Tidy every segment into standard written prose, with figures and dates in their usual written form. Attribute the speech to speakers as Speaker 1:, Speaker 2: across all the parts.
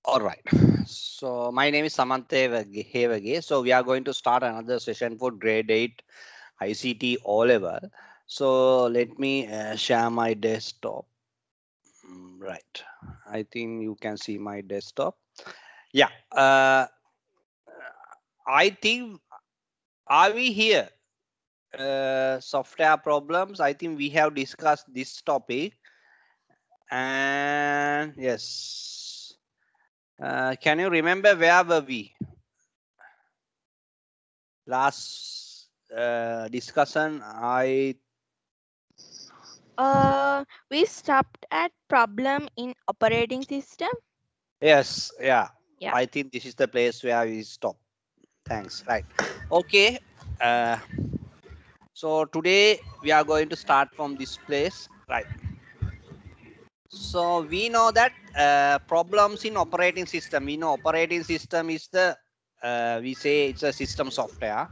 Speaker 1: All right. So my name is Samantha Hevage. So we are going to start another session for grade 8 ICT O level. So let me share my desktop. Right. I think you can see my desktop. Yeah. I think, are we here? Software problems. I think we have discussed this topic. And yes. Can you remember where were we? Last discussion,
Speaker 2: We stopped at problem in operating system.
Speaker 1: yes, yeah,
Speaker 2: Yeah.
Speaker 1: I think this is the place where we stop. Thanks. Right. Okay. Uh, so today we are going to start from this place. Right. So we know that problems in operating system. We know operating system is the we say it's a system software,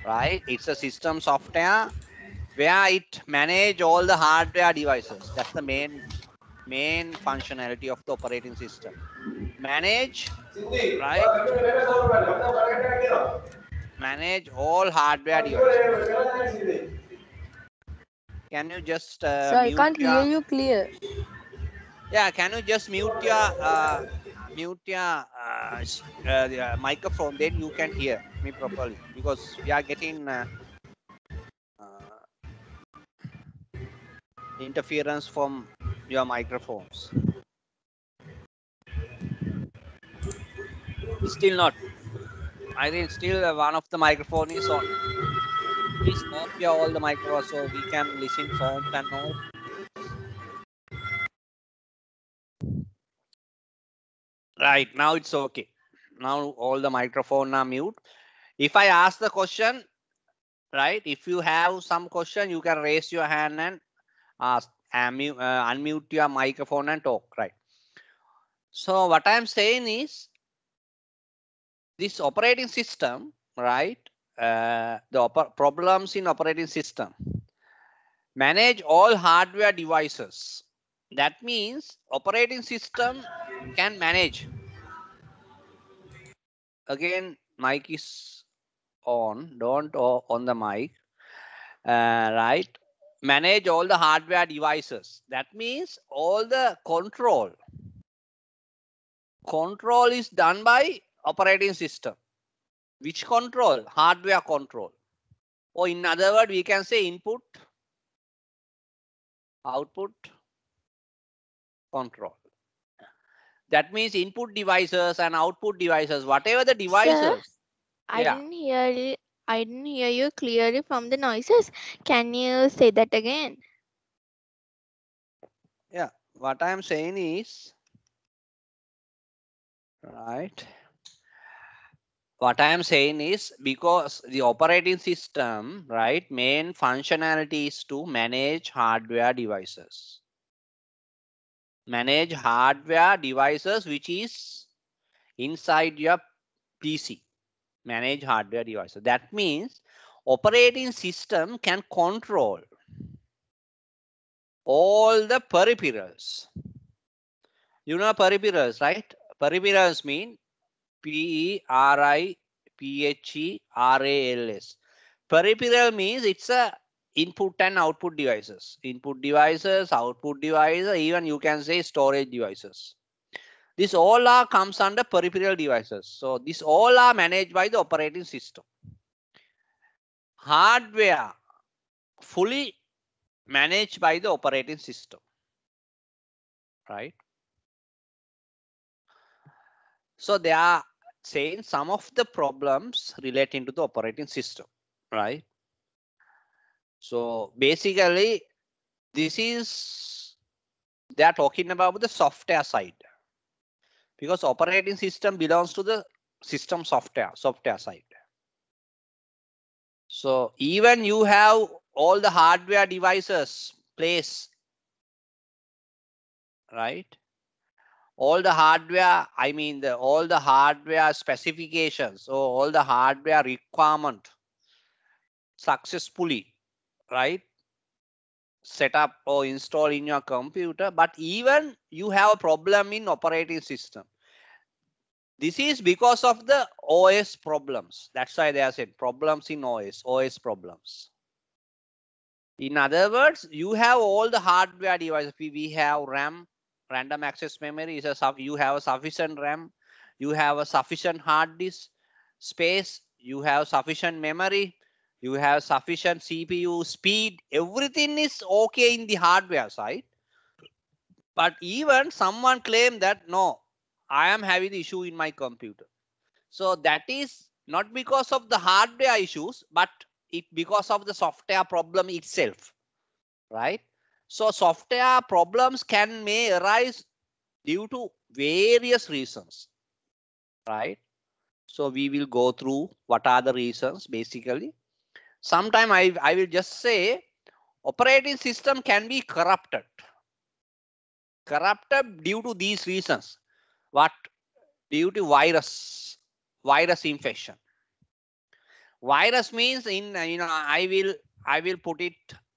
Speaker 1: right? It's a system software where it manage all the hardware devices. That's the main functionality of the operating system. Manage, right? Manage all hardware devices. Can you just
Speaker 3: So I
Speaker 1: mute
Speaker 3: can't hear
Speaker 1: your,
Speaker 3: you clear.
Speaker 1: yeah, can you just mute your the, microphone, then you can hear me properly, because we are getting uh, interference from your microphones. Still not. I think still one of the microphone is on. Please off your all the microphones so we can listen sounds and all. Right, now it's okay. Now all the microphone are mute. If I ask the question, right, if you have some question, you can raise your hand and ask, unmute your microphone and talk, right? So what I'm saying is, this operating system, right, the problems in operating system, manage all hardware devices. That means operating system can manage. Again, mic is on, don't on the mic, right? Manage all the hardware devices. That means all the control is done by operating system. Which control? Hardware control. Or in other words, we can say input, output, control. That means input devices and output devices, whatever the
Speaker 2: Sir,
Speaker 1: devices.
Speaker 2: I
Speaker 1: Yeah,
Speaker 2: didn't hear you. I didn't hear you clearly from the noises. Can you say that again?
Speaker 1: yeah. What I am saying is, right. What I am saying is, because the operating system, right, main functionality is to manage hardware devices. Manage hardware devices which is inside your PC. Manage hardware devices. That means operating system can control all the peripherals. You know peripherals, right? Peripherals mean peripherals. Peripheral means it's a input and output devices. Input devices, output devices, even you can say storage devices. This all are comes under peripheral devices. So this all are managed by the operating system. Hardware fully managed by the operating system, right? So they are saying some of the problems relating to the operating system, right? So basically, this is, they are talking about the software side, because operating system belongs to the system software side. So even you have all the hardware devices placed, right? All the hardware, I mean all the hardware specifications, so all the hardware requirement successfully, right, set up or install in your computer, but even you have a problem in operating system, This is because of the OS problems. That's why they are said problems in OS problems. In other words, you have all the hardware devices. We have RAM, random access memory. You have a sufficient RAM. You have a sufficient hard disk space. You have sufficient memory. You have sufficient CPU speed. Everything is okay in the hardware side. But even someone claimed that no, I am having the issue in my computer. So that is not because of the hardware issues, but because of the software problem itself, right? So software problems may arise due to various reasons, right? So we will go through what are the reasons basically. Sometime I will just say operating system can be corrupted due to these reasons. What? Due to virus infection. Virus means in I will put it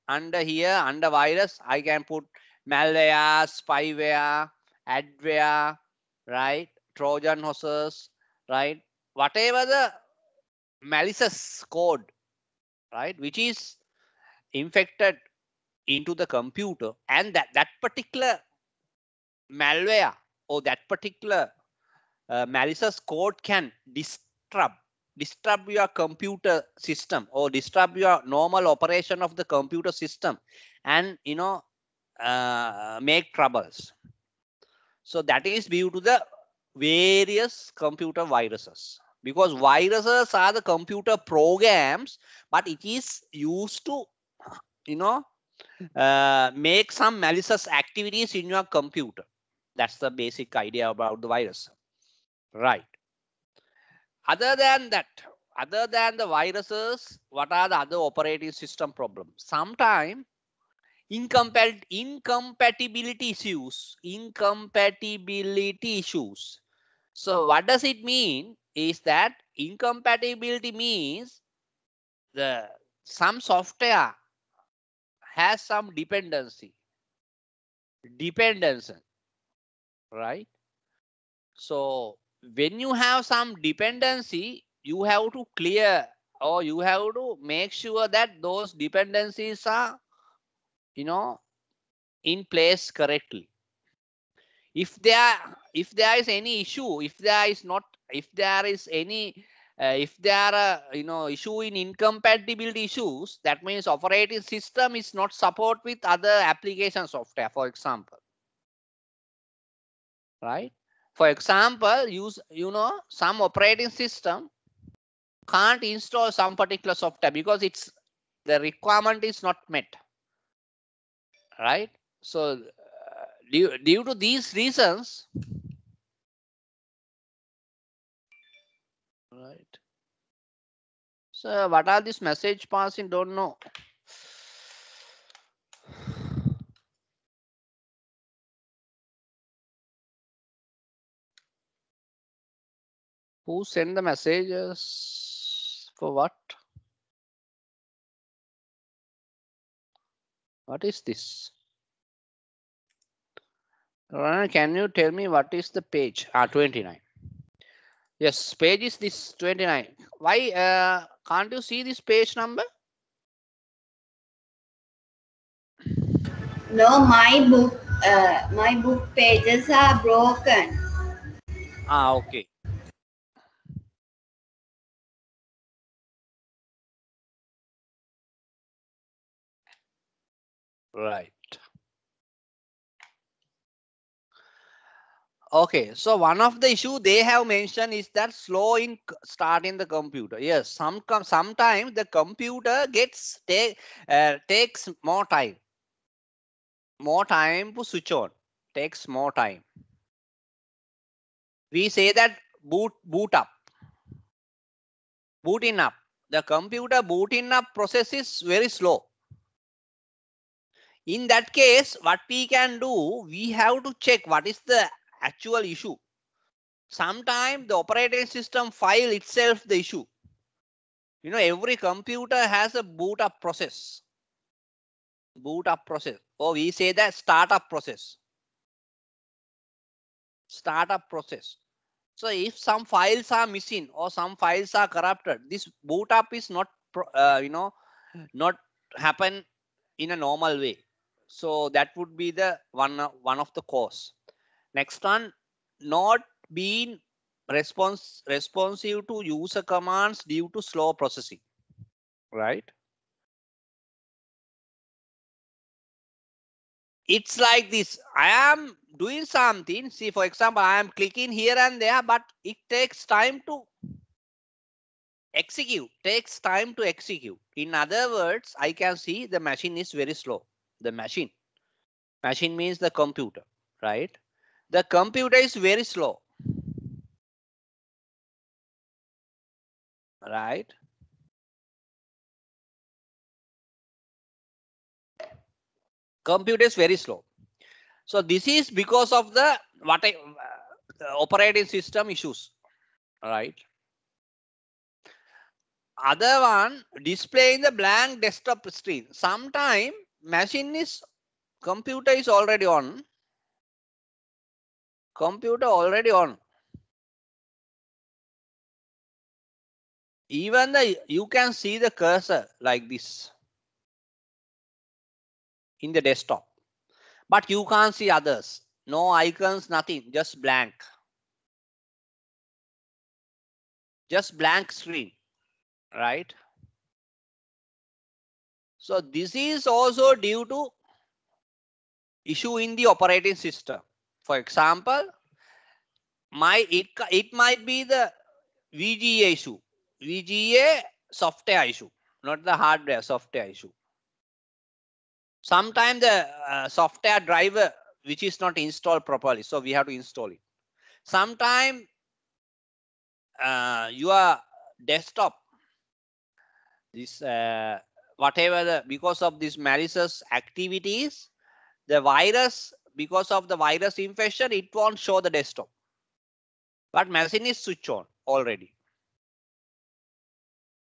Speaker 1: under here under virus. I can put malware, spyware, adware, right? Trojan horses, right? Whatever the malicious code, right? Which is infected into the computer, and that particular malware or that particular malicious code can disrupt your computer system or disrupt your normal operation of the computer system, and make troubles. So that is due to the various computer viruses, because viruses are the computer programs, but it is used to make some malicious activities in your computer. That's the basic idea about the virus, right? Other than that, other than the viruses, what are the other operating system problems? Sometimes incompatibility issues. So what does it mean is that incompatibility means some software has some dependency, right? So when you have some dependency, you have to clear, or you have to make sure that those dependencies are in place correctly. If there is any issue, if there is any if there are issue in incompatibility issues, that means operating system is not support with other application software, for example, right? For example, some operating system can't install some particular software because the requirement is not met, right? So due to these reasons, right? So what are this message passing? Don't know. Who send the messages for what? What is this? Can you tell me what is the page? 29. Yes, page is this 29. Why can't you see this page number?
Speaker 3: No, my book pages are broken.
Speaker 1: Okay. Right. Okay, so one of the issue they have mentioned is that slow in starting the computer. Yes, sometimes the computer takes more time to switch on, takes more time. We say that booting up. The computer booting up process is very slow. In that case, what we can do, we have to check what is the actual issue. Sometimes the operating system file itself the issue. Every computer has a boot up process. Or we say that startup process. So if some files are missing or some files are corrupted, this boot up is not, not happen in a normal way. So that would be the one of the cause. Next one, not being responsive to user commands due to slow processing, right? It's like this. I am doing something. See, for example, I am clicking here and there, but it takes time to execute. Takes time to execute. In other words, I can see the machine is very slow. The machine means the computer, right? The computer is very slow, right? Computer is very slow. So this is because of the operating system issues, right? Other one, displaying the blank desktop screen. Sometime machine is, computer is already on. Computer already on. Even you can see the cursor like this in the desktop, but you can't see others. No icons, nothing, just blank. Just blank screen, right? So this is also due to issue in the operating system. For example, it might be the VGA issue, VGA software issue, not the hardware, software issue. Sometimes the software driver which is not installed properly, so we have to install it. Sometimes your desktop, this whatever because of this malicious activities, the virus, because of the virus infection, it won't show the desktop, but machine is switched on already.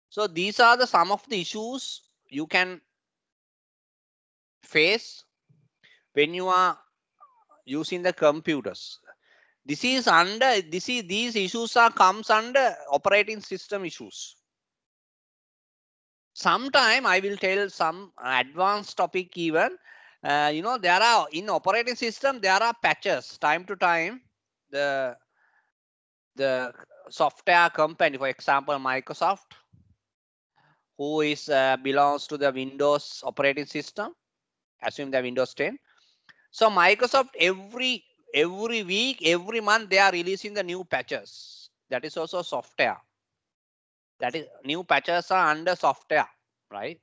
Speaker 1: So these are the some of the issues you can face when you are using the computers. These issues comes under operating system issues. Sometime I will tell some advanced topic even. There are in operating system, there are patches time to time. The software company, for example, Microsoft, who is belongs to the Windows operating system, assume the Windows 10. So Microsoft every week, every month, they are releasing the new patches. That is also software. That is, new patches are under software, right?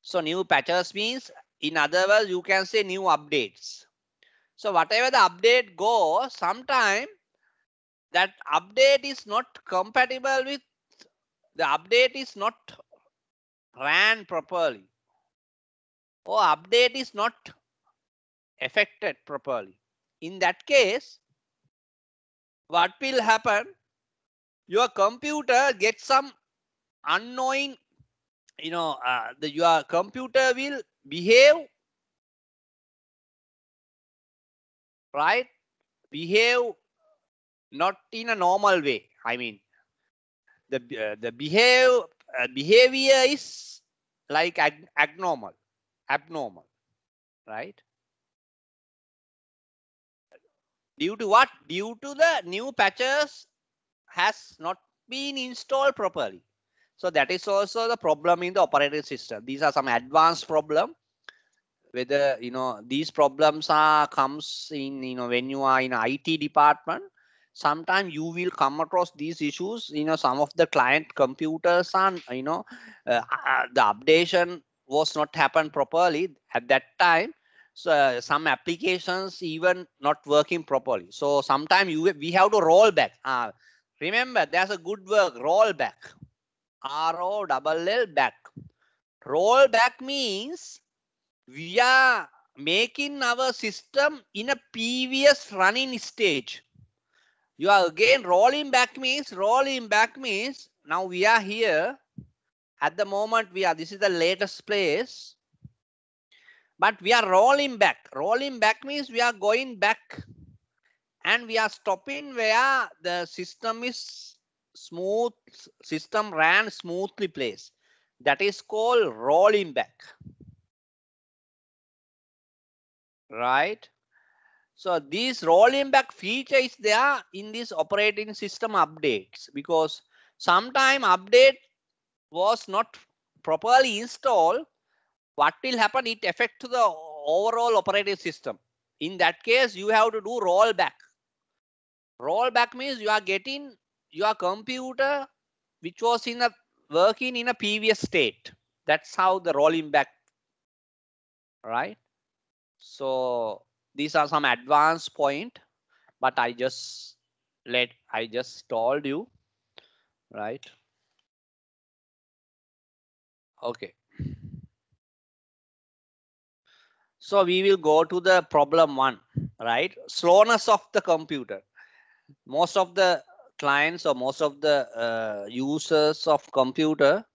Speaker 1: So new patches means, in other words, you can say new updates. So whatever the update goes, sometime that update is not compatible with, the update is not ran properly, or update is not affected properly. In that case, what will happen? Your computer gets some unknowing, your computer will behave, right? Behave not in a normal way. I mean, the behavior is like abnormal, right? Due to what? Due to the new patches has not been installed properly. So that is also the problem in the operating system. These are some advanced problem. Whether these problems comes in, when you are in IT department, sometimes you will come across these issues. Some of the client computers and the updation was not happen properly at that time. So some applications even not working properly. So sometimes we have to roll back. Remember, there's a good word, roll back. ROLL back. Roll back means we are making our system in a previous running stage. You are again rolling back means now we are here at the moment. This is the latest place, but we are rolling back. Rolling back means we are going back and we are stopping where the system is smooth, system ran smoothly place. That is called rolling back. Right? So this rolling back feature is there in this operating system updates, because sometime update was not properly installed. What will happen? It affects the overall operating system. In that case, you have to do rollback. Rollback means you are getting your computer which was in a working in a previous state. That's how the rolling back, right? So these are some advanced point, but I just told you, right? Okay. So we will go to the problem 1, right? Slowness of the computer. Most of the clients or most of the users of computer,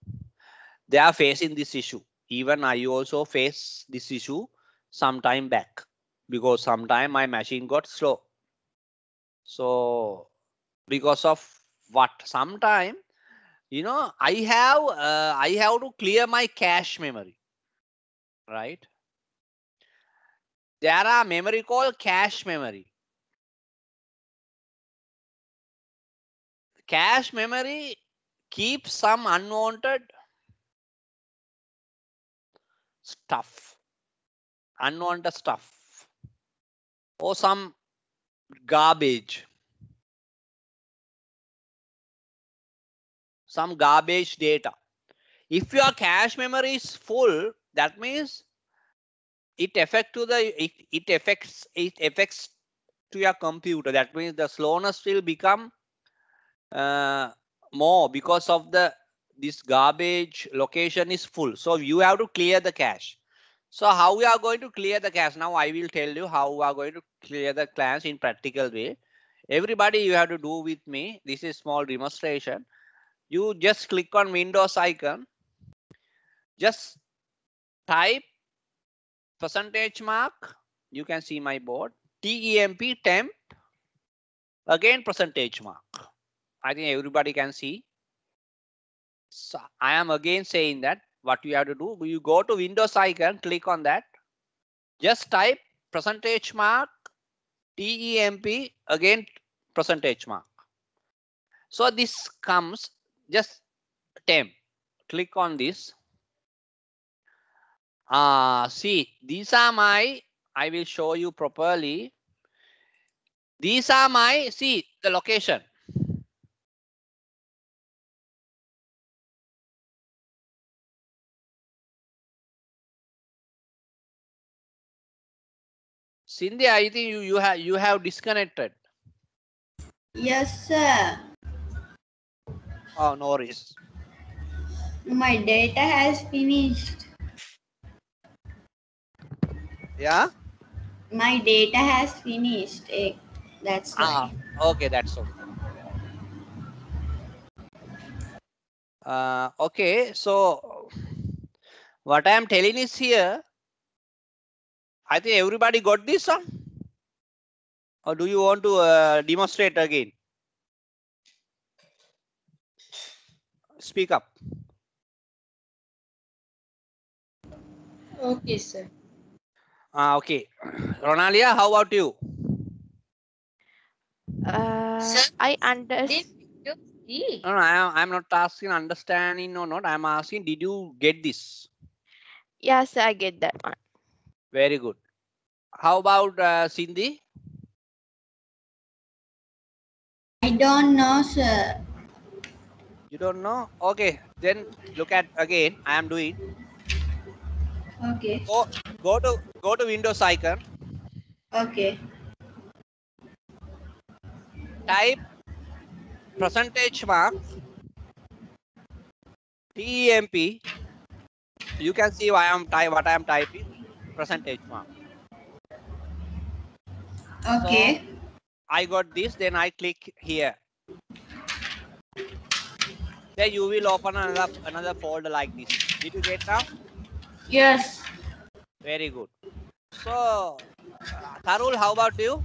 Speaker 1: they are facing this issue. Even I also face this issue some time back, because sometime my machine got slow. So because of what? Sometime, I have to clear my cache memory, right? There are memory called cache memory. Cache memory keeps some unwanted stuff, or some garbage, some garbage data. If your cache memory is full, that means it affects to your computer. That means the slowness will become more, because of this garbage location is full. So you have to clear the cache. So how we are going to clear the cache? Now I will tell you how we are going to clear the cache in practical way. Everybody, you have to do with me. This is small demonstration. You just click on Windows icon. Just type %mark. You can see my board. temp. Again %mark. I think everybody can see. So I am again saying that what you have to do, you go to Windows icon, click on that. Just type %mark temp again %mark. So this comes just temp. Click on this. See, these are my, I will show you properly. These are my, see the location. Cynthia, I think you have disconnected.
Speaker 3: Yes, sir.
Speaker 1: Oh, no worries.
Speaker 3: My data has finished.
Speaker 1: Yeah.
Speaker 3: My data has finished. That's why.
Speaker 1: Okay, that's okay. Okay, so what I am telling is here, I think everybody got this one, or do you want to demonstrate again? Speak up.
Speaker 4: Okay, sir.
Speaker 1: Okay, Ronalia, how about you?
Speaker 2: I understand.
Speaker 1: No, I'm not asking understanding or not. I'm asking, did you get this?
Speaker 2: Yes, I get that one.
Speaker 1: Very good. How about Cindy?
Speaker 3: I don't know, sir.
Speaker 1: You don't know? Okay, then look at again. I am doing.
Speaker 3: Okay.
Speaker 1: Go to Windows icon.
Speaker 3: Okay.
Speaker 1: Type %mark temp. You can see what I am typing. %mark. So
Speaker 3: Okay.
Speaker 1: I got this. Then I click here. Then you will open another folder like this. Did you get now?
Speaker 4: Yes.
Speaker 1: Very good. So Tharul, how about you?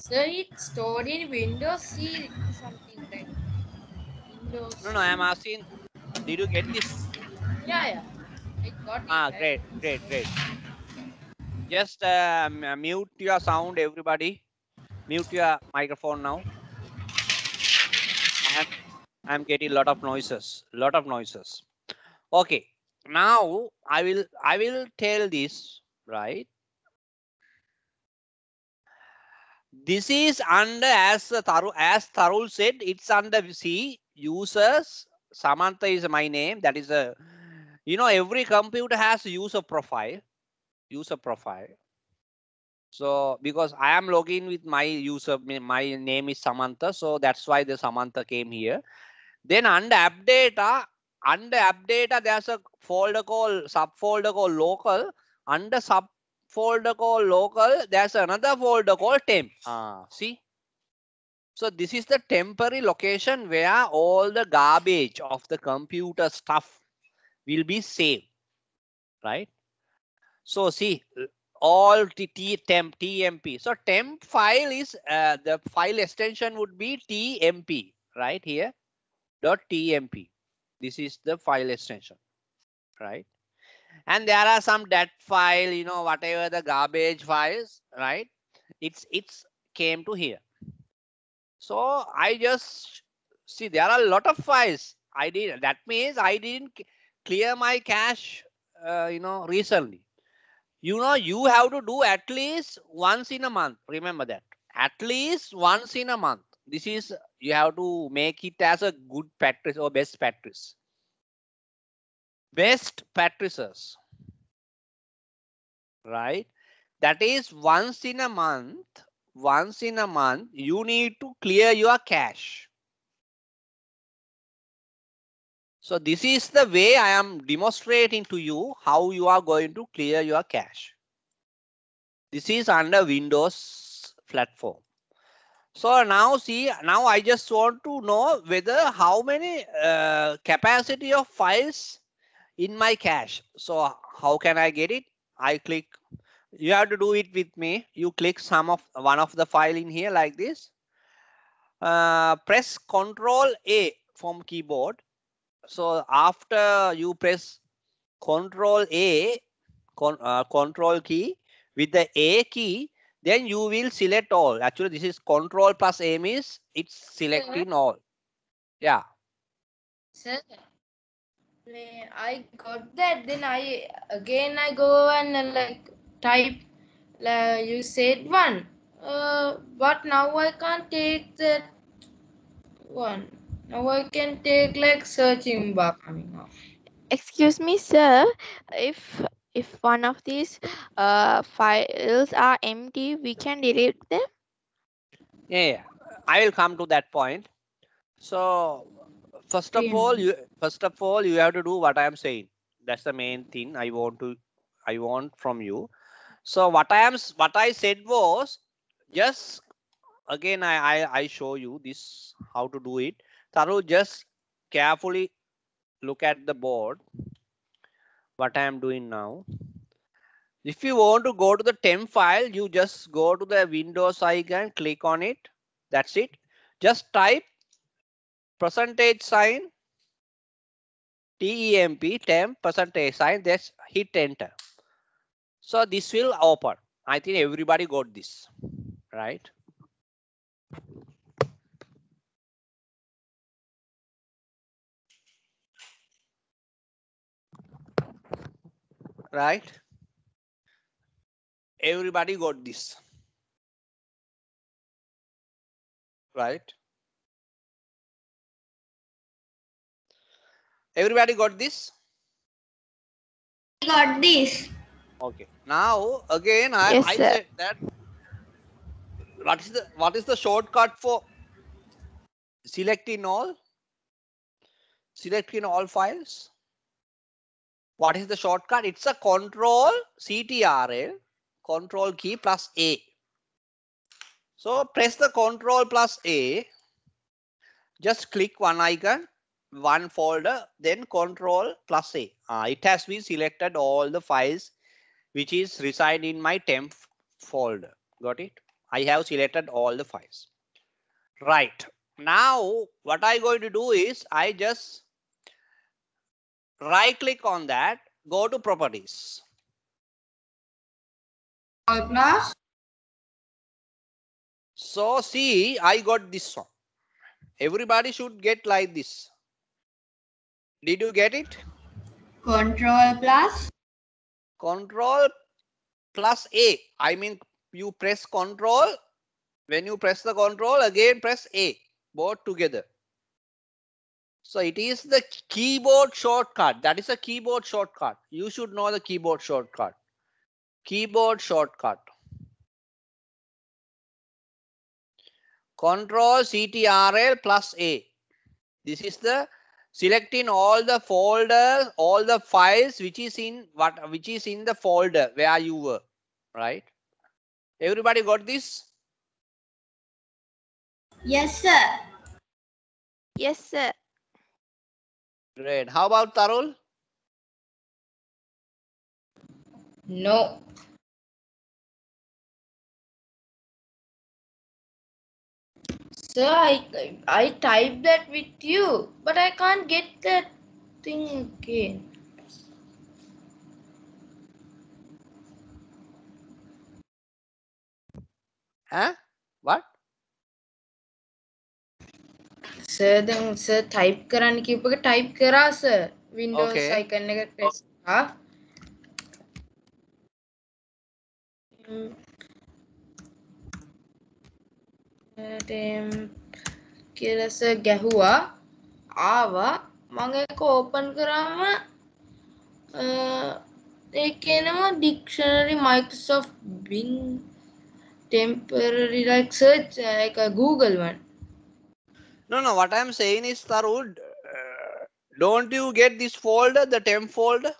Speaker 4: So it's stored in Windows C something like Windows.
Speaker 1: No, I am asking, did you get this?
Speaker 4: Yeah. I got it.
Speaker 1: Great, great, great. Just mute your sound, everybody. Mute your microphone now. I'm getting a lot of noises. Okay. Now I will tell this, right? This is under, as Tharul said, it's under C users. Samantha is my name. That is a, every computer has user profile. So because I am logging with my user, my name is Samantha. So that's why the Samantha came here. Then under app data, there's a folder called subfolder called local. Under subfolder called local, there's another folder called temp. See. So this is the temporary location where all the garbage of the computer stuff will be saved, right? So see, all TMP. So temp file is the file extension would be TMP, right here. .tmp. This is the file extension, right? And there are some dat file, whatever the garbage files, right? It's came to here. So I just see there are a lot of files. That means I didn't clear my cache, recently. You have to do at least once in a month. Remember that. At least once in a month. This is, you have to make it as a good practice or best practice. Best practices, right? That is once in a month, you need to clear your cache. So this is the way I am demonstrating to you how you are going to clear your cache. This is under Windows platform. So now see, now I just want to know whether how many capacity of files in my cache. So how can I get it? I click. You have to do it with me. You click one of the file in here like this. Press Control A from keyboard. So after you press Control A, Control key with the A key, then you will select all. Actually, this is Control plus A means it's selecting all. Yeah.
Speaker 4: Sir, I got that. Then I go and like type. You said one. But now I can't take that one. Now I can take like searching bar coming up.
Speaker 2: Excuse me, sir. If one of these files are empty, we can delete them.
Speaker 1: Yeah. I will come to that point. So first of all, you have to do what I am saying. That's the main thing I want from you. So what I said was, just again I show you this how to do it. Tharu, just carefully look at the board. What I am doing now. If you want to go to the temp file, you just go to the Windows icon, click on it. That's it. Just type %sign TEMP temp %sign. Just hit enter. So this will open. I think everybody got this, right? Right? Everybody got this, right? Everybody got this?
Speaker 3: I got this.
Speaker 1: Okay. Now again,
Speaker 2: Yes,
Speaker 1: I
Speaker 2: sir.
Speaker 1: said that what is the shortcut for selecting all files? What is the shortcut? It's a Control CTRL, Control key plus A. So press the Control plus A. Just click one icon, one folder, then Control plus A. It has been selected all the files which is reside in my temp folder. Got it? I have selected all the files. Right. Now, what I'm going to do is I just right click on that, go to properties.
Speaker 3: Class.
Speaker 1: So see, I got this one. Everybody should get like this. Did you get it?
Speaker 3: Control plus.
Speaker 1: Control plus A. I mean, you press control. When you press the control, again press A. Both together. So it is the keyboard shortcut. That is a keyboard shortcut. You should know the keyboard shortcut. Keyboard shortcut. Control CTRL plus A. This is the selecting all the folders, all the files which is in the folder where you were, right? Everybody got this?
Speaker 3: Yes, sir.
Speaker 2: Yes, sir.
Speaker 1: Great. How about Tarul?
Speaker 4: No. Sir, I typed that with you, but I can't get that thing again.
Speaker 1: Huh? What?
Speaker 4: Sir, then sir type කරන්න කියපු එක type කරා sir. Windows
Speaker 1: Okay.
Speaker 4: icon එක press කරා. temp කියලා sir ගැහුවා. ආවා. මම ඒක open කරාම ඒකේනවා dictionary Microsoft Bing temporary like search like a Google one.
Speaker 1: No. What I'm saying is, Tarul, don't you get this folder, the temp folder?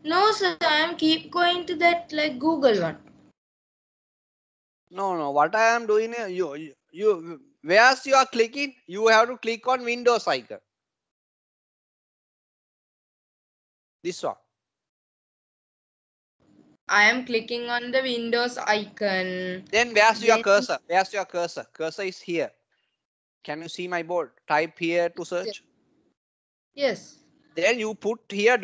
Speaker 4: No, sir, I am keep going to that like Google one.
Speaker 1: No. What I am doing is you whereas you are clicking, you have to click on Windows icon. This one.
Speaker 4: I am clicking on the Windows icon.
Speaker 1: Then where's your
Speaker 4: Then-
Speaker 1: cursor? Where's your cursor? Cursor is here. Can you see my board? Type here to search.
Speaker 4: Yes.
Speaker 1: Then you put here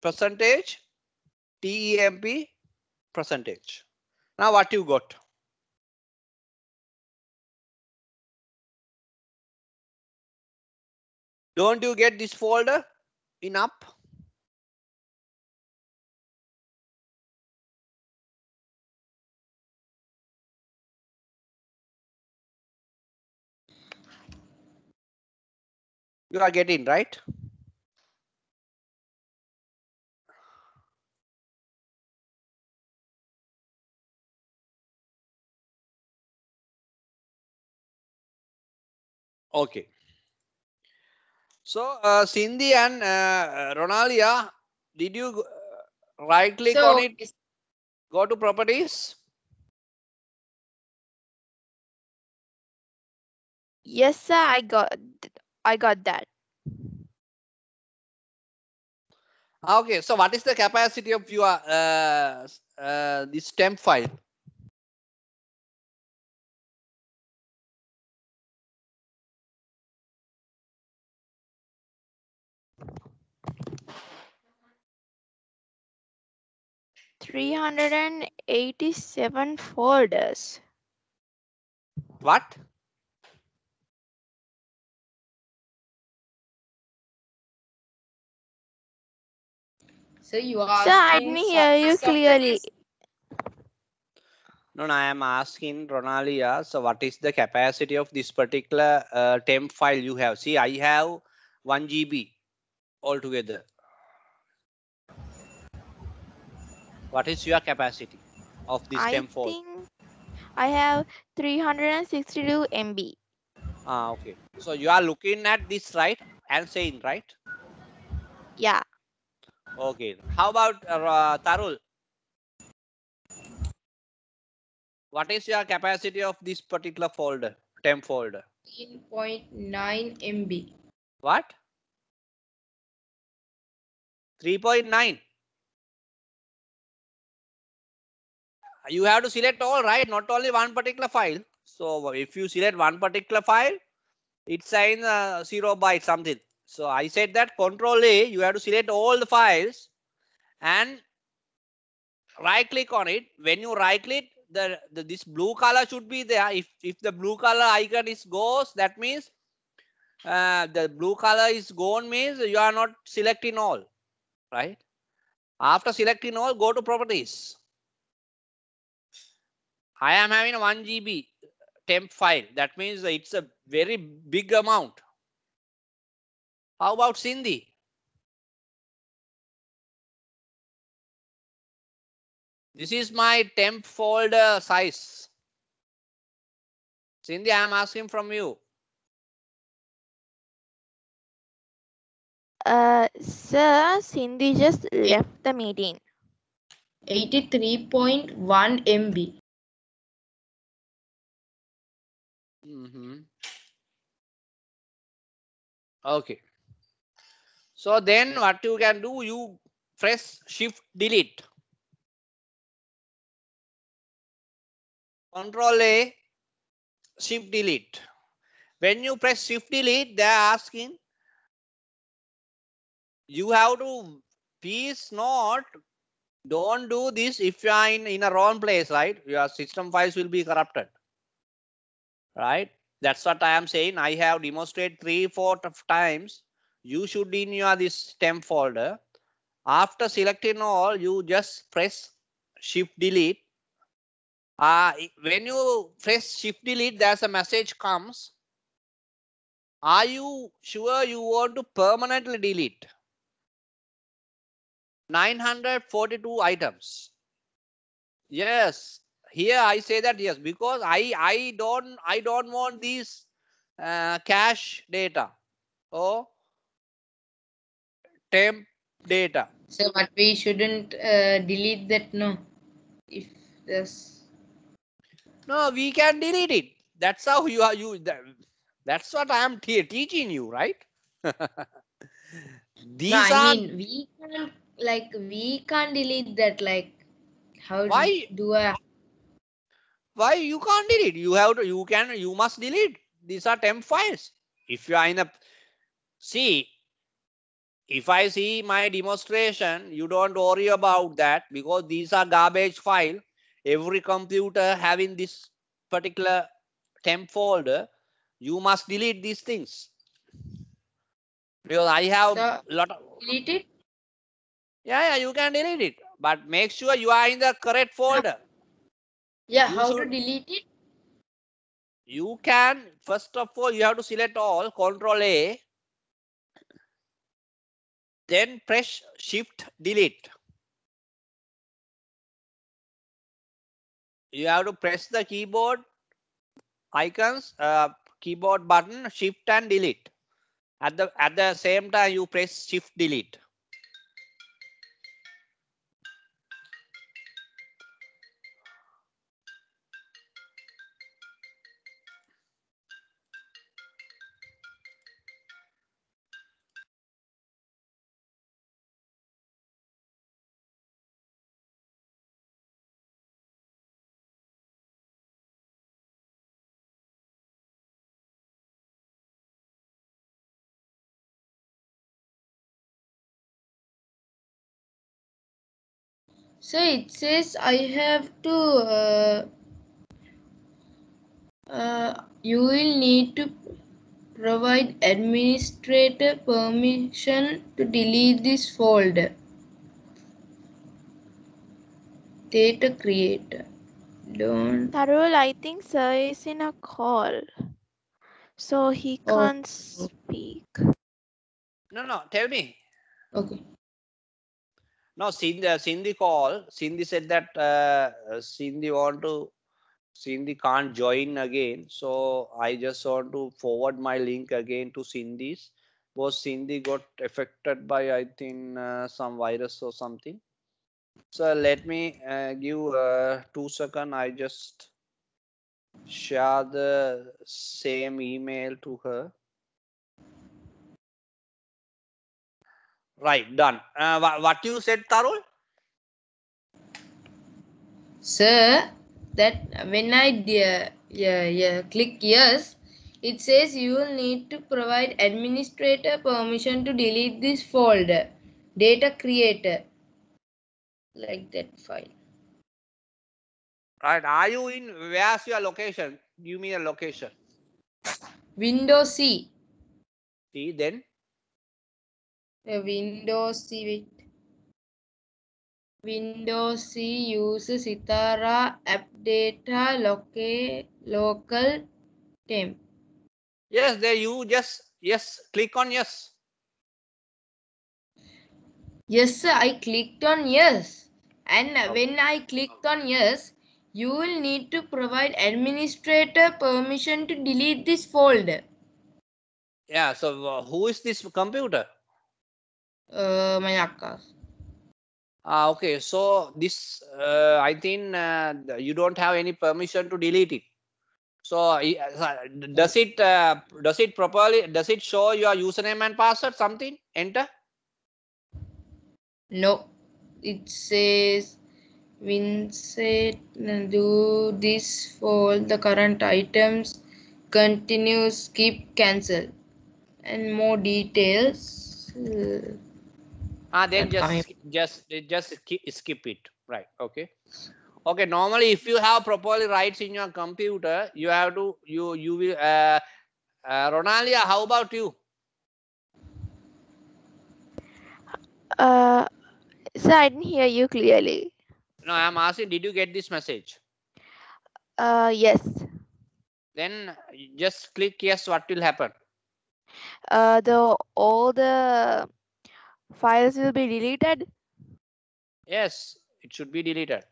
Speaker 1: percentage temp percentage. Now what you got? Don't you get this folder in up? You are getting, right? Okay. So Cindy and Ronalia, did you right click
Speaker 4: So,
Speaker 1: on it? Go to properties.
Speaker 2: Yes, sir. I got that.
Speaker 1: Okay. So what is the capacity of your this temp file?
Speaker 2: $387 folders.
Speaker 1: What?
Speaker 4: so you are
Speaker 2: Sir, I
Speaker 4: asking
Speaker 2: didn't hear you
Speaker 4: size of the
Speaker 2: clearly.
Speaker 4: disk.
Speaker 1: No, I am asking Ronalia. So what is the capacity of this particular temp file you have? See, I have 1 GB altogether. What is your capacity of this
Speaker 2: I
Speaker 1: temp file?
Speaker 2: think I have 362 MB.
Speaker 1: Okay. So you are looking at this, right? And saying, right?
Speaker 2: Yeah.
Speaker 1: Okay. How about Tarul? What is your capacity of this particular folder, temp folder?
Speaker 4: 13.9 MB.
Speaker 1: What? 3.9. you have to select all, right? Not only one particular file. So if you select one particular file, it's saying 0 byte something. So I said that Control A, you have to select all the files and right click on it. When you right click, this blue color should be there. If the blue color icon is goes, that means the blue color is gone, means you are not selecting all, right? After selecting all, go to properties. I am having a 1 GB temp file. That means it's a very big amount. How about Sindhi? This is my temp folder size. Sindhi, I am asking from you.
Speaker 2: Sir, Cindy just left the meeting.
Speaker 4: 83.1 MB.
Speaker 1: Okay. So then what you can do, you press Shift Delete. Control A, Shift Delete. When you press Shift Delete, they are asking, you have to please not, don't do this if you are in a wrong place, right? Your system files will be corrupted, right? That's what I am saying. I have demonstrated 3-4 times. You should in your this temp folder. After selecting all, you just press Shift Delete. When you press Shift Delete, there's a message comes. Are you sure you want to permanently delete 942 items? Yes. Here I say that yes, because I don't want these cache data or temp data.
Speaker 4: So, but we shouldn't delete that, no? If there's.
Speaker 1: No, we can delete it. That's how you are. That's what I am teaching you, right? These
Speaker 4: No, I
Speaker 1: are
Speaker 4: mean, we can't delete that. Like, how
Speaker 1: why
Speaker 4: do I?
Speaker 1: you can't delete. You have to. You must delete. These are temp files. If you are in a see, if I see my demonstration, you don't worry about that because these are garbage file. Every computer having this particular temp folder, you must delete these things. Because I have
Speaker 4: So,
Speaker 1: lot of
Speaker 4: delete it?
Speaker 1: yeah, you can delete it, but make sure you are in the correct folder.
Speaker 4: Yeah,
Speaker 1: You
Speaker 4: how to
Speaker 1: should.
Speaker 4: delete it?
Speaker 1: You can first of all you have to select all, Control A, then press Shift Delete. You have to press the keyboard icons, keyboard button, Shift and Delete. At the same time, you press Shift Delete.
Speaker 4: So it says I have to. You will need to provide administrator permission to delete this folder. Data creator. Don't.
Speaker 2: Tarul, I think sir is in a call, so he
Speaker 4: Oh,
Speaker 2: can't speak.
Speaker 1: No, tell me.
Speaker 4: okay.
Speaker 1: No, Cindy call. Cindy said that Cindy can't join again. So I just want to forward my link again to Cindy's. Was Cindy got affected by, I think, some virus or something. So let me give 2 seconds. I just share the same email to her. Right, done. What you said, Tarul?
Speaker 4: Sir, that when I click yes, it says you will need to provide administrator permission to delete this folder. Data creator. Like that file.
Speaker 1: Right. Are you in, where's your location? Give me a location.
Speaker 4: Windows C.
Speaker 1: See, then
Speaker 4: Windows C. Wait. Windows C uses Itara app data local temp.
Speaker 1: yes, there you just click on yes.
Speaker 4: Yes, sir, I clicked on yes. And
Speaker 1: Okay.
Speaker 4: when I clicked on yes, you will need to provide administrator permission to delete this folder.
Speaker 1: Yeah. So who is this computer?
Speaker 4: My account.
Speaker 1: Okay. So this I think you don't have any permission to delete it. So does it properly? Does it show your username and password? Something enter.
Speaker 4: No, it says Vincent do this for the current items. Continue, skip, cancel, and more details.
Speaker 1: Then
Speaker 4: Coming.
Speaker 1: just skip it. Right. Okay. Okay. Normally, if you have properly rights in your computer, you have to you will. Ronalia, how about you?
Speaker 2: Sir, I didn't hear you clearly.
Speaker 1: No, I'm asking. Did you get this message?
Speaker 2: Yes.
Speaker 1: Then just click yes. What will happen?
Speaker 2: All the files will be deleted.
Speaker 1: Yes, it should be deleted.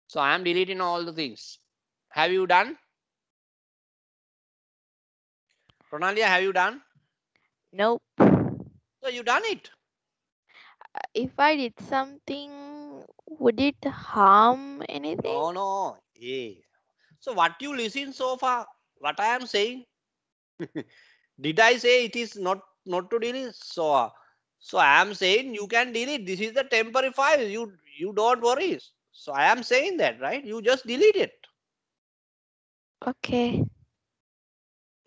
Speaker 1: So I am deleting all the things. Have you done? Ronalia, have you done?
Speaker 2: Nope.
Speaker 1: So you done it.
Speaker 2: If I did something, would it harm anything?
Speaker 1: No. Yeah. So what you listen so far? What I am saying? Did I say it is not to delete? So I am saying you can delete. This is the temporary file. You don't worry. So I am saying that, right? You just delete it.
Speaker 2: Okay.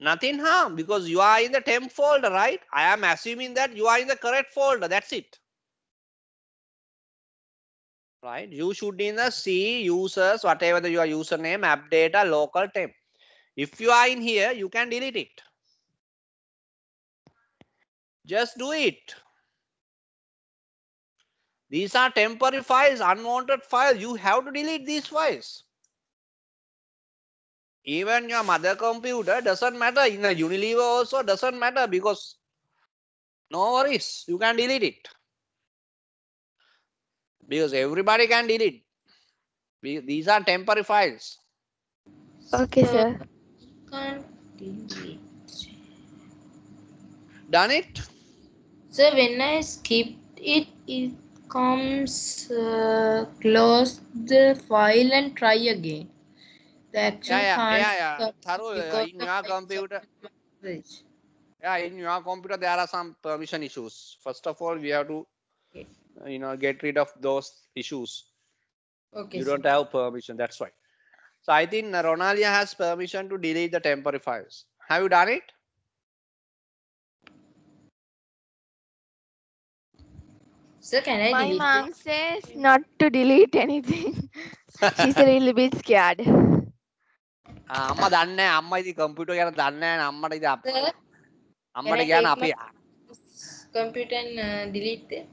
Speaker 1: Nothing harm because you are in the temp folder, right? I am assuming that you are in the correct folder. That's it. Right? You should in the C users, whatever your username, app data, local temp. If you are in here, you can delete it. Just do it. These are temporary files, unwanted files. You have to delete these files. Even your mother computer doesn't matter. In a Unilever also doesn't matter because no worries. You can delete it. Because everybody can delete. These are temporary files.
Speaker 2: Okay, sir.
Speaker 4: Can't delete.
Speaker 1: Done it?
Speaker 4: So when I skipped it, it comes close the file and try again. The action can't
Speaker 1: Yeah.
Speaker 4: complete
Speaker 1: Tharu,
Speaker 4: because
Speaker 1: in
Speaker 4: of
Speaker 1: your
Speaker 4: my
Speaker 1: computer,
Speaker 4: message.
Speaker 1: yeah, in your computer there are some permission issues. First of all, we have to get rid of those issues.
Speaker 4: Okay,
Speaker 1: You
Speaker 4: sir.
Speaker 1: don't have permission. That's why. So I think Ronalia has permission to delete the temporary files. Have you done it?
Speaker 4: Sir, can I
Speaker 2: My
Speaker 4: delete
Speaker 2: mom
Speaker 4: it?
Speaker 2: says not to delete anything. She's a little bit scared.
Speaker 1: අම්ම දන්නේ අම්ම ඉතින් computer ගැන දන්නේ නැහැ අම්මට ඉතින්
Speaker 4: Sir, can
Speaker 1: අම්මට
Speaker 4: I
Speaker 1: කියන
Speaker 4: take
Speaker 1: අපි
Speaker 4: my computer and delete it?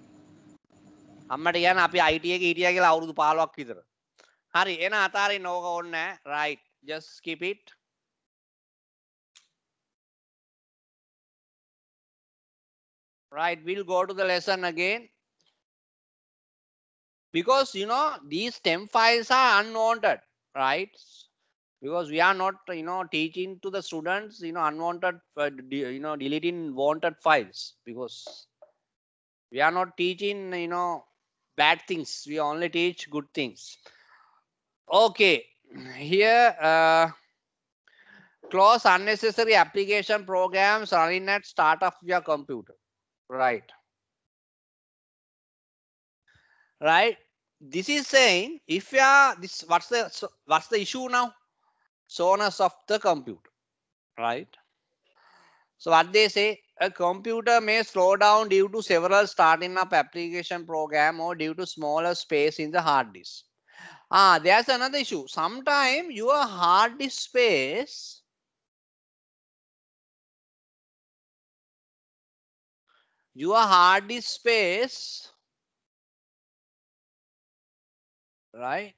Speaker 1: අම්මට කියන අපි IT එකේ හිටියා කියලා අවුරුදු 15ක් විතර. හරි එහෙනම් අතාරින්න ඕක ඕනේ නැහැ. Right. Just skip it. Right, we'll go to the lesson again. Because these temp files are unwanted, right? Because we are not teaching to the students unwanted deleting wanted files, because we are not teaching bad things, we only teach good things. Okay, here close unnecessary application programs running at start of your computer, right? right? This is saying if you are this, what's the issue now? Slowness of the computer, right? So what they say, a computer may slow down due to several starting up application program or due to smaller space in the hard disk. There's another issue. Sometimes your hard disk space right?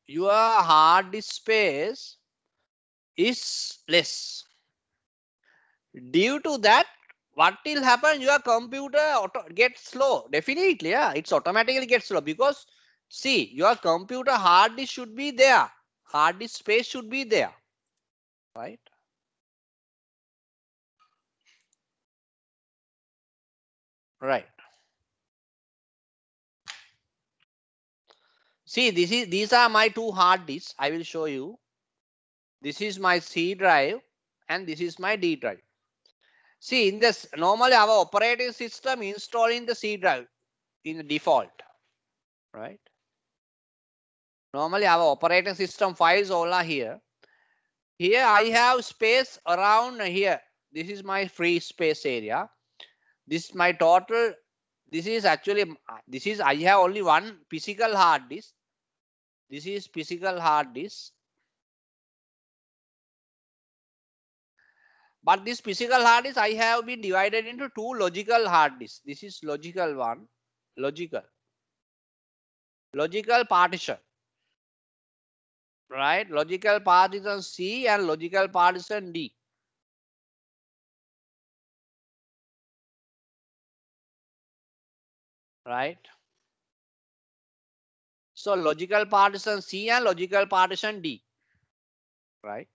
Speaker 1: Your hard disk space is less. Due to that, what will happen? Your computer gets slow. Definitely, yeah, it's automatically gets slow because see, your computer hard disk should be there. Hard disk space should be there, right? Right. See, these are my two hard disks. I will show you. This is my C drive and this is my D drive. See, in this normally our operating system installing the C drive in the default, right? Normally our operating system files all are here. Here I have space around here. This is my free space area. This is my total. This is actually, I have only one physical hard disk. This is physical hard disk. But this physical hard disk I have been divided into two logical hard disks. This is logical one, logical partition, right? Logical partition C and logical partition D. Right? So logical partition C and logical partition D. Right?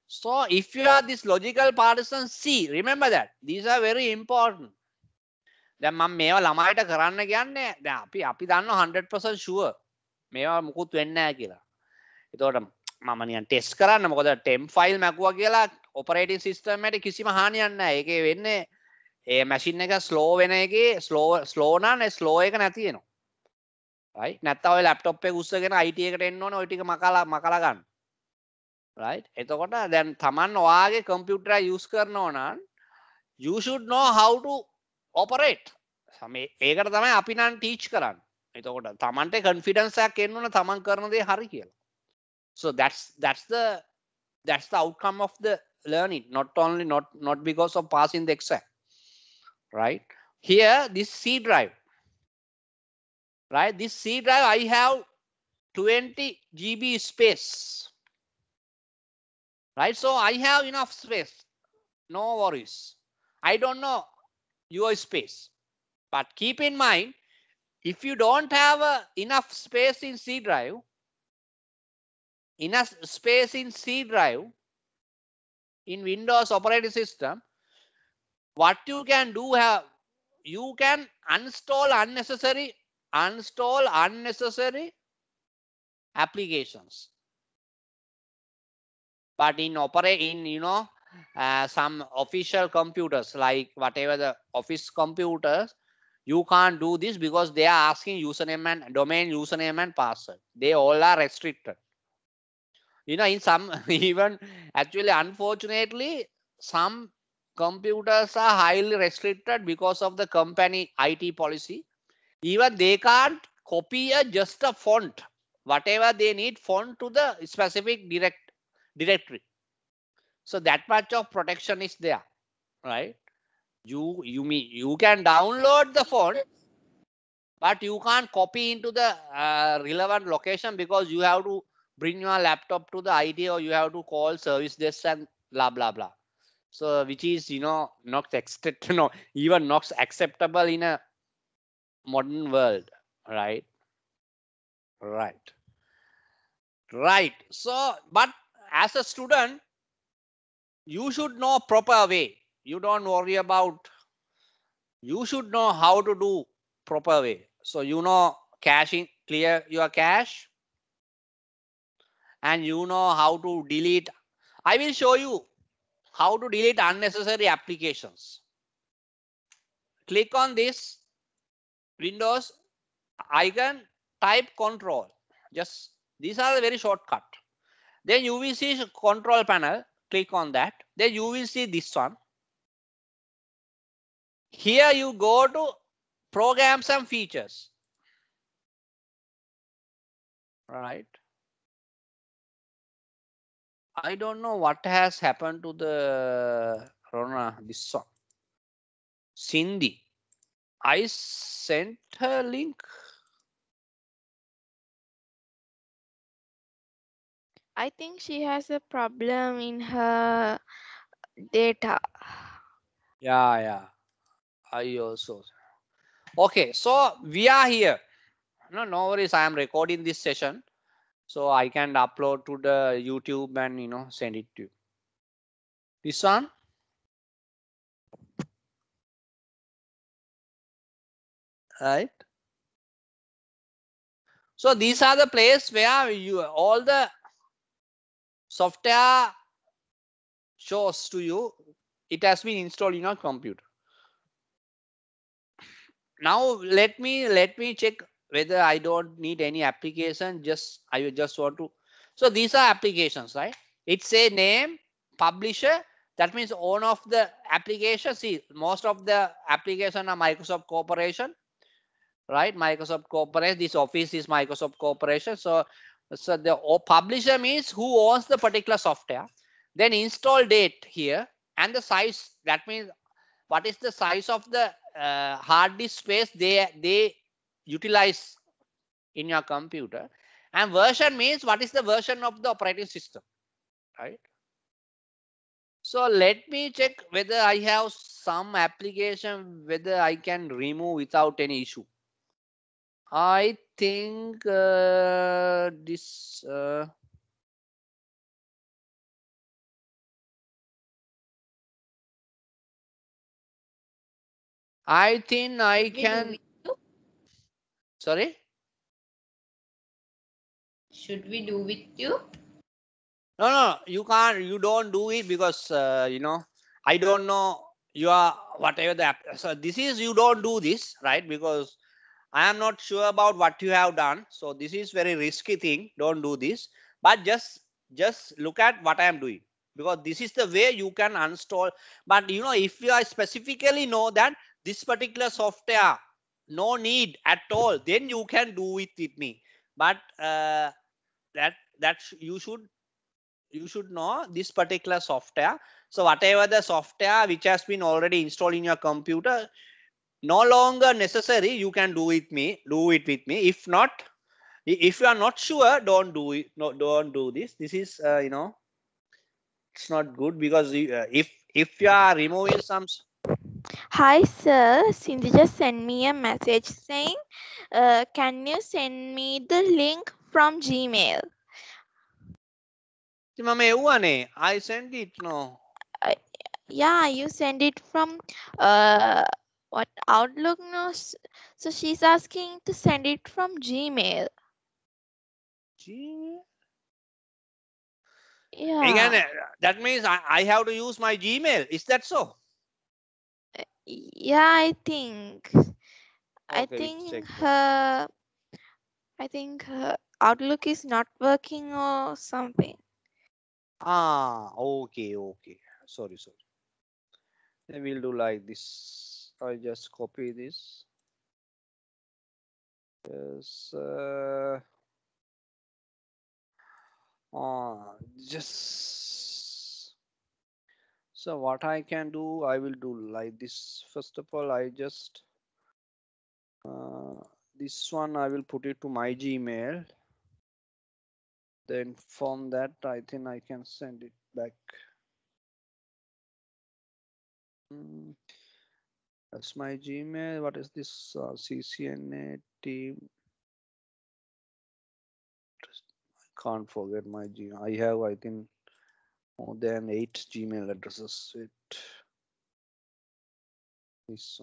Speaker 1: So if you have this logical partition C, remember that these are very important. දැන් මම මේවා ළමයිට කරන්න කියන්නේ දැන් අපි දන්නවා 100% sure මේවා මුකුත් වෙන්නේ නැහැ කියලා. එතකොට මම නිකන් ටෙස්ට් කරන්න මොකද temp file මැකුවා කියලා operating system එකට කිසිම හානියක් නැහැ. ඒකේ වෙන්නේ ඒ machine එක slow වෙන එකේ slow නම් slow එක නැති වෙනවා. right? නැත්තම් ඔය laptop එක උස්සගෙන IT එකට එන්න ඕනේ ඔය ටික මකලා ගන්න. right? එතකොට දැන් Taman ඔයාගේ computer use කරනවා නම් you should know how to operate. ඒකට තමයි අපි නම් teach කරන්නේ. එතකොට Tamanට confidence එකක් එන්න ඕන Taman කරන දේ හරි කියලා. So that's the outcome of the learning, not because of passing the exam. Right? Here this C drive. Right? This C drive I have 20 GB space. Right? So I have enough space. No worries. I don't know your space. But keep in mind, if you don't have enough space in C drive, in Windows operating system, what you can do, you can uninstall unnecessary applications. But in some official computers, like whatever the office computers, you can't do this because they are asking username and domain username and password. They all are restricted. In some even actually unfortunately some computers are highly restricted because of the company IT policy. Even they can't copy just a font, whatever they need font to the specific directory. So that much of protection is there, right? You can download the font, but you can't copy into the relevant location because you have to bring your laptop to the IT or you have to call service desk and blah blah blah. So which is not even not acceptable in a modern world, right? Right. So but as a student you should know proper way. You don't worry about, you should know how to do proper way. So caching, clear your cache, and how to delete. I will show you how to delete unnecessary applications. Click on this Windows. I can type control. Just these are the very shortcut. Then you will see control panel. Click on that. Then you will see this one. Here you go to programs and features. Right. I don't know what has happened to the Rona, this one. Cindy. I sent her link.
Speaker 2: I think she has a problem in her data.
Speaker 1: Yeah. I also. Okay, so we are here. No worries. I am recording this session, so I can upload to the YouTube and send it to you. This one. Right. So these are the place where all the software shows to you. It has been installed in your computer. Now let me check whether I don't need any application. I just want to. So these are applications, right? It's a name, publisher. That means owner of the application. See, most of the application are Microsoft Corporation, right? Microsoft Corporation. This office is Microsoft Corporation. So the publisher means who owns the particular software. Then install date here and the size. That means what is the size of the hard disk space they utilize in your computer. And version means what is the version of the operating system, right? So let me check whether I have some application whether I can remove without any issue. I think this I think I
Speaker 3: Should we do
Speaker 1: can.
Speaker 3: with you?
Speaker 1: Sorry.
Speaker 3: Should we do with you?
Speaker 1: No, you can't. You don't do it because I don't know you are whatever the app. So this is you don't do this, right? Because I am not sure about what you have done. So this is very risky thing. Don't do this. But just look at what I am doing, because this is the way you can uninstall. But if you are specifically know that this particular software no need at all, then you can do it with me. But that you should know this particular software. So whatever the software which has been already installed in your computer, no longer necessary, you can do it with me. If not, if you are not sure, don't do it. No, don't do this. This is it's not good, because if you are removing some.
Speaker 2: Hi sir, Cindy just sent me a message saying, can you send me the link from Gmail?
Speaker 1: I sent it. No.
Speaker 2: Yeah, you send it from what Outlook knows. So she's asking to send it from Gmail.
Speaker 1: Gmail? Again,
Speaker 2: Yeah,
Speaker 1: that means I have to use my Gmail. Is that so?
Speaker 2: yeah, I
Speaker 1: Okay, we'll check
Speaker 2: think
Speaker 1: that.
Speaker 2: her Outlook is not working or something.
Speaker 1: Okay. Sorry. Then we'll do like this. I just copy this. Yes. Just. So what I can do, I will do like this. First of all, I just this one I will put it to my Gmail. Then from that, I think I can send it back. That's my Gmail. What is this? CCNA team. I can't forget my Gmail. I have, I think, more than 8 Gmail addresses. This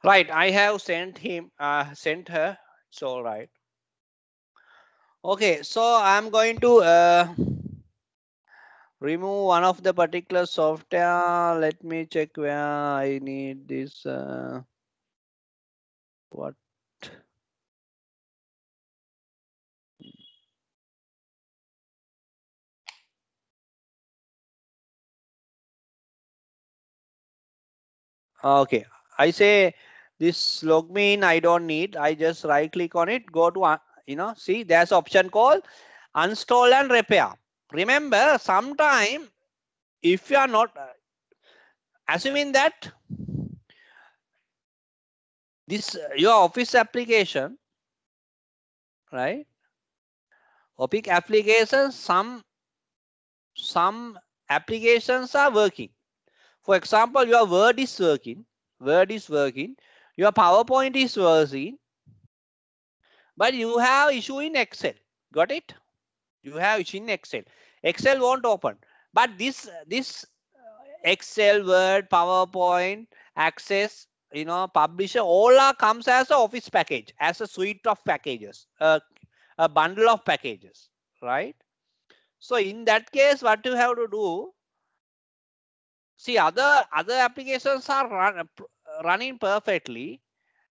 Speaker 1: Right, I have sent him, sent her. It's all right. Okay, so I'm going to remove one of the particular software. Let me check where I need this. What? Okay, I say this logmein I don't need. I just right click on it, go to, see there's option called uninstall and repair. Remember, sometime if you are not assuming that this your office application, right? Opic applications, some applications are working. For example, your Word is working. Word is working. Your PowerPoint is working, but you have issue in Excel. Got it? You have issue in Excel. Excel won't open. But this Excel, Word, PowerPoint, Access, Publisher, all are comes as an Office package, as a suite of packages, a bundle of packages, right? So in that case, what you have to do, see other applications are running perfectly,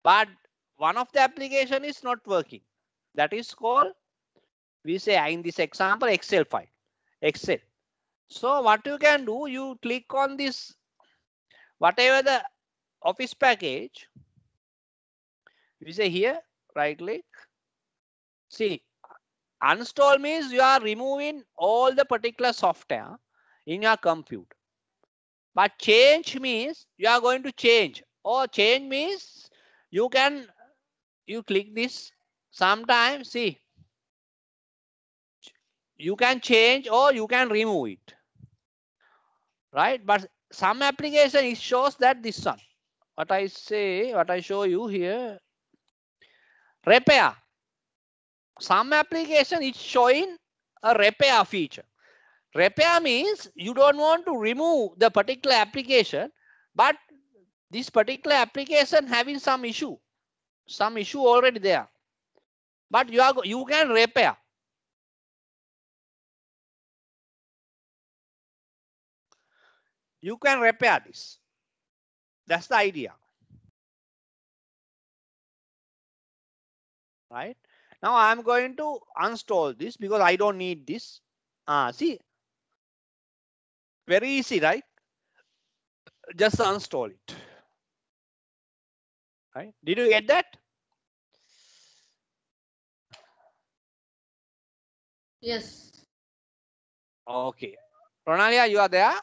Speaker 1: but one of the application is not working. That is called, we say in this example, Excel file, Excel. So what you can do, you click on this, whatever the Office package, we say here, right click. See, uninstall means you are removing all the particular software in your computer. But change means you are going to change, or change means you click this. Sometimes, see, you can change or you can remove it, right? But some application it shows that this one, what I show you here, repair. Some application is showing a repair feature. Repair means you don't want to remove the particular application, but this particular application having some issue already there, but you can repair. You can repair this. That's the idea, right? Now I'm going to uninstall this because I don't need this. See, very easy, right? Just uninstall it, right? Did you get that?
Speaker 4: Yes.
Speaker 1: Okay, Ronalia, you are there?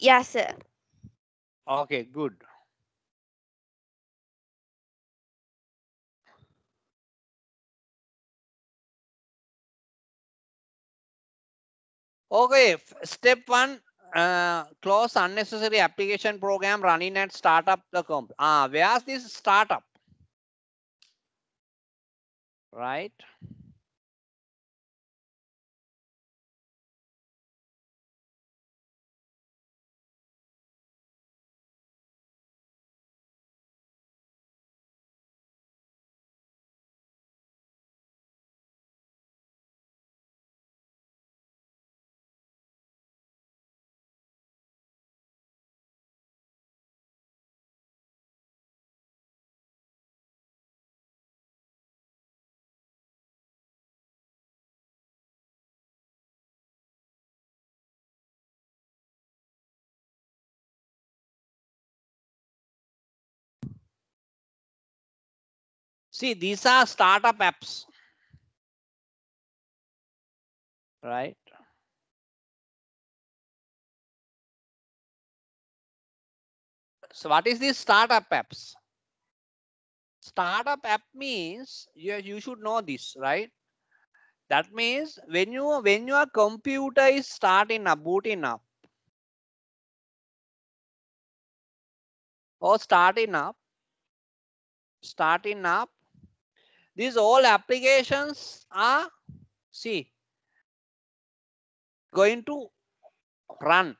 Speaker 2: Yes, sir.
Speaker 1: Okay, good. Okay, step 1, close unnecessary application program running and start up the comp. Where's this startup? Right? See, these are startup apps, right? So what is this startup apps? Startup app means you should know this, right? That means when your computer is starting up, booting up, or starting up, these all applications are, see, going to run.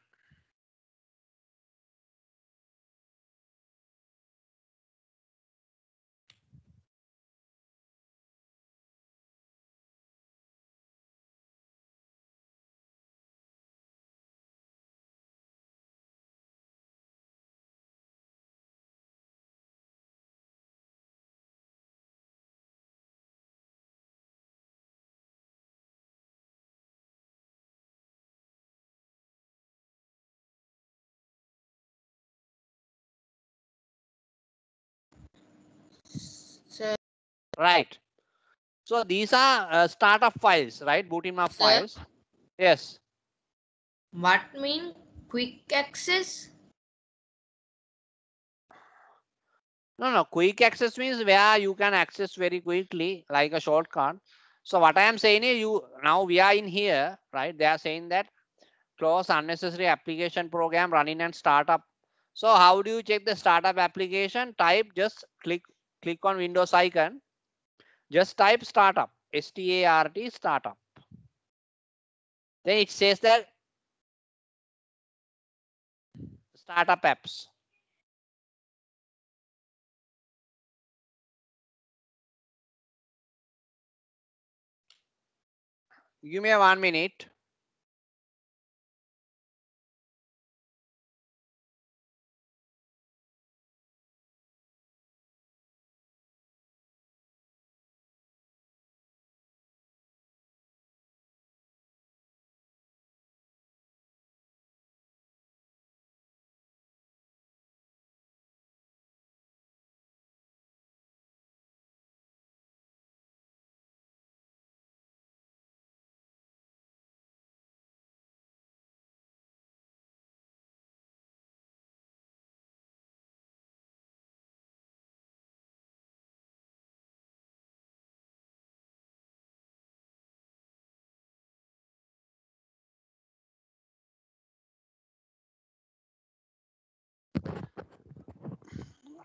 Speaker 1: right? So these are startup files, right? Booting up
Speaker 4: Sir?
Speaker 1: files. Yes.
Speaker 4: What mean quick access?
Speaker 1: No. Quick access means where you can access very quickly, like a shortcut. So what I am saying is, now we are in here, right? They are saying that close unnecessary application program running and startup. So how do you check the startup application? Just click on Windows icon. Just type startup, START startup. Then it says that startup apps. Give me 1 minute.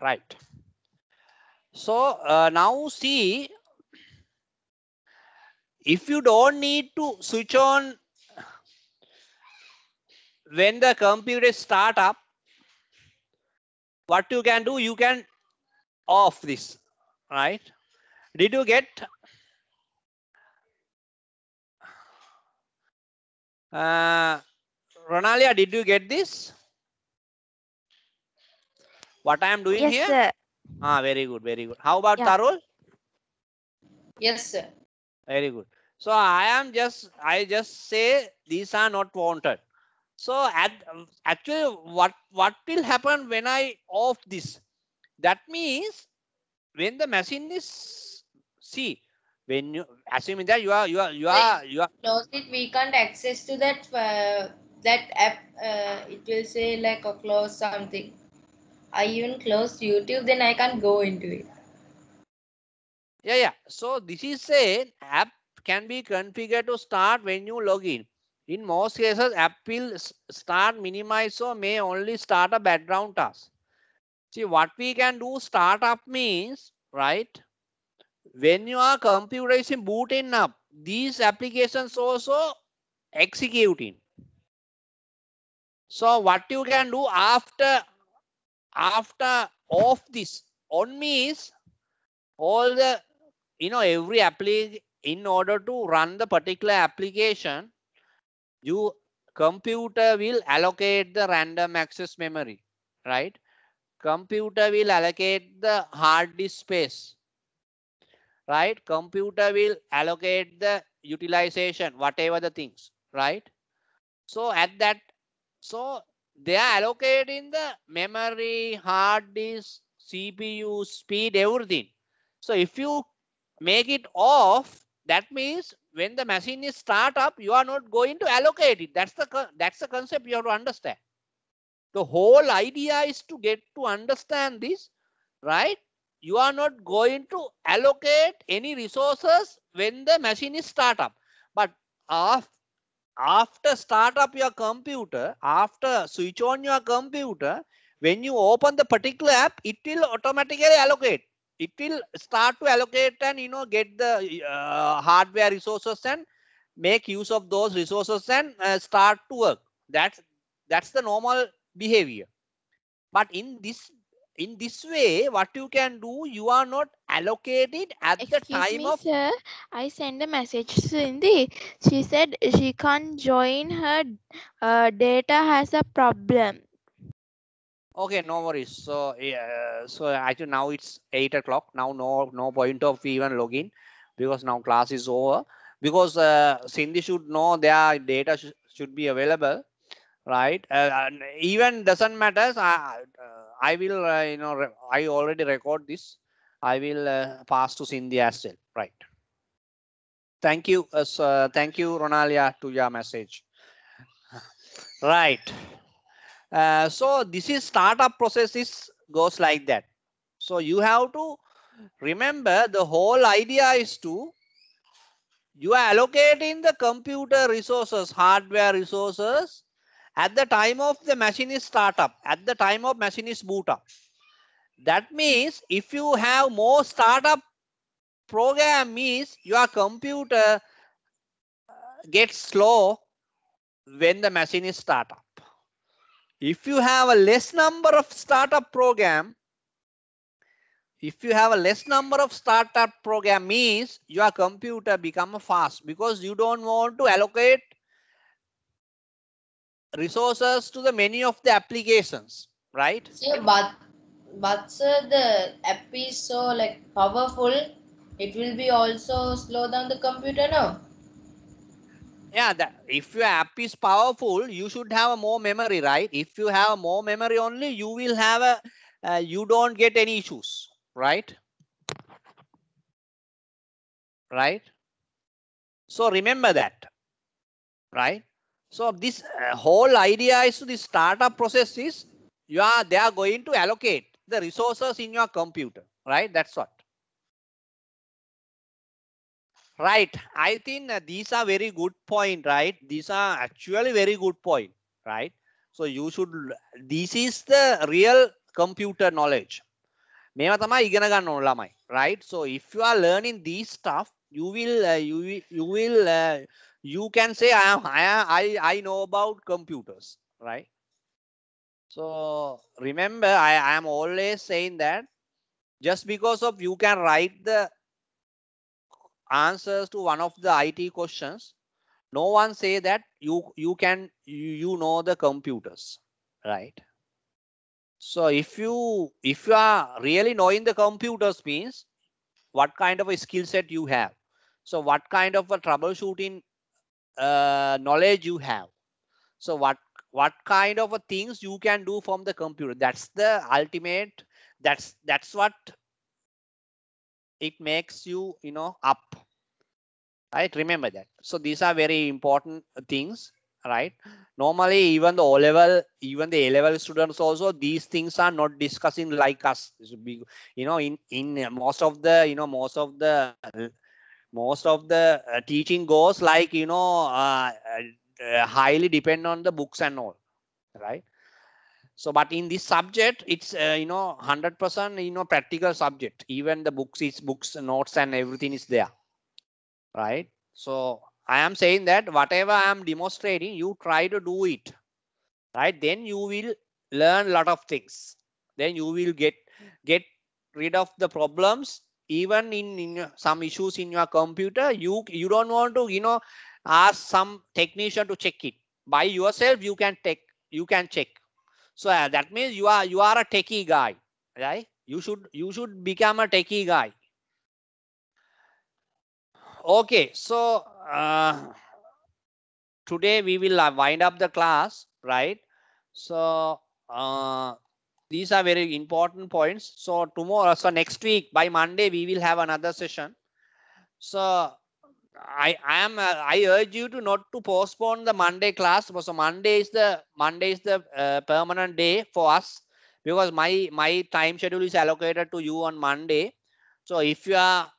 Speaker 1: Right. So now see, if you don't need to switch on when the computer start up, what you can do, you can off this, right? Did you get Ronalia, did you get this? What I am doing
Speaker 2: Yes,
Speaker 1: here?
Speaker 2: sir.
Speaker 1: Very good, very good. How about
Speaker 2: Yeah.
Speaker 1: Tarul?
Speaker 4: Yes, sir.
Speaker 1: Very good. So I just say these are not wanted. So actually what will happen when I off this? That means when the machine is, see, when you assuming that you are
Speaker 4: Close it. We can't access to that app. It will say like a close something. I even closed YouTube, then I can't go into it.
Speaker 1: yeah. So this is a app can be configured to start when you log in. In most cases, app will start minimize or may only start a background task. See, what we can do startup means, right? When your computer is booting up, these applications also executing. So what you can do after off this on means all the, every application, in order to run the particular application, you computer will allocate the random access memory, right? Computer will allocate the hard disk space, right? Computer will allocate the utilization, whatever the things, right? So so they are allocating the memory, hard disk, CPU, speed, everything. So if you make it off, that means when the machine is start up, you are not going to allocate it. That's the concept you have to understand. The whole idea is to get to understand this, right? You are not going to allocate any resources when the machine is start up. But after start up your computer, after switch on your computer, when you open the particular app, it will automatically allocate. It will start to allocate and get the hardware resources and make use of those resources and start to work. That's the normal behavior. But in this way, what you can do, you are not allocated at the
Speaker 2: Excuse
Speaker 1: time
Speaker 2: me,
Speaker 1: of.
Speaker 2: sir. I sent a message to Cindy. She said she can't join her data has a problem.
Speaker 1: Okay, no worries. So yeah, so actually now it's 8 o'clock. Now no point of even login because now class is over. Because Cindy should know their data should be available, right? And even doesn't matter. I will I already record this. I will pass to Cindy as well. Right. Thank you. Thank you, Ronalia, to your message. Right. So this is startup process goes like that. So you have to remember the whole idea is to you are allocating the computer resources, hardware resources at the time of the machine is startup, at the time of machine is boot up. That means if you have more startup program means your computer gets slow when the machine is startup. If you have a less number of startup program, if you have a less number of startup program means your computer become fast because you don't want to allocate resources to the many of the applications, right?
Speaker 4: Sir, but sir, the app is so like powerful. It will be also slow down the computer now.
Speaker 1: Yeah, that if your app is powerful, you should have a more memory, right? If you have more memory only, you will have a you don't get any issues, right? Right. So remember that, right? So this whole idea is to the startup process is they are going to allocate the resources in your computer, right? That's what. Right. I think these are very good point, right? These are actually very good point, right? So you should, this is the real computer knowledge. මේවා තමයි ඉගෙන ගන්න ඕන ළමයි, right? So if you are learning these stuff, you will you can say I know about computers, right? So remember, I am always saying that just because of you can write the answers to one of the IT questions, no one say that you know the computers, right? So if you are really knowing the computers means what kind of a skill set you have, so what kind of a troubleshooting knowledge you have, so what kind of a things you can do from the computer, that's the ultimate, that's what it makes you up, right? Remember that. So these are very important things, right? Normally even the even the A-level students also, these things are not discussing like us. In most of the teaching goes like highly depend on the books and all, right? So but in this subject it's 100% practical subject. Even the books notes and everything is there, right? So I am saying that whatever I am demonstrating, you try to do it, right? Then you will learn a lot of things. Then you will get rid of the problems. Even in some issues in your computer, you don't want to ask some technician to check it. By yourself you can check. So that means you are a techie guy, right? You should become a techie guy. Okay, so today we will wind up the class, right? So these are very important points. So tomorrow, so next week by Monday we will have another session. So I urge you to not to postpone the Monday class. So Monday is the permanent day for us, because my time schedule is allocated to you on Monday. So if you are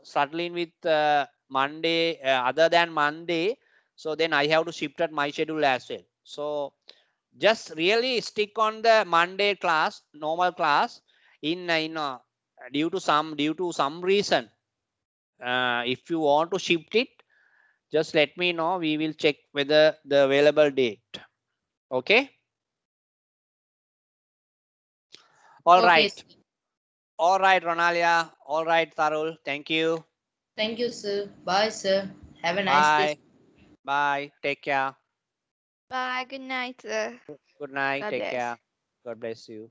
Speaker 1: struggling with Monday other than Monday, so then I have to shift at my schedule as well. So just really stick on the Monday class, normal class. Due to some reason, if you want to shift it, just let me know. We will check whether the available date. Okay. All
Speaker 4: Okay,
Speaker 1: right.
Speaker 4: sir.
Speaker 1: All right, Ronalia. All right, Tarul. Thank you.
Speaker 4: Thank you, sir. Bye, sir. Have a nice day.
Speaker 1: Bye. Bye. Take care.
Speaker 2: Bye. Good night, sir.
Speaker 1: Good night.
Speaker 2: God
Speaker 1: Take
Speaker 2: bless.
Speaker 1: care. God bless you.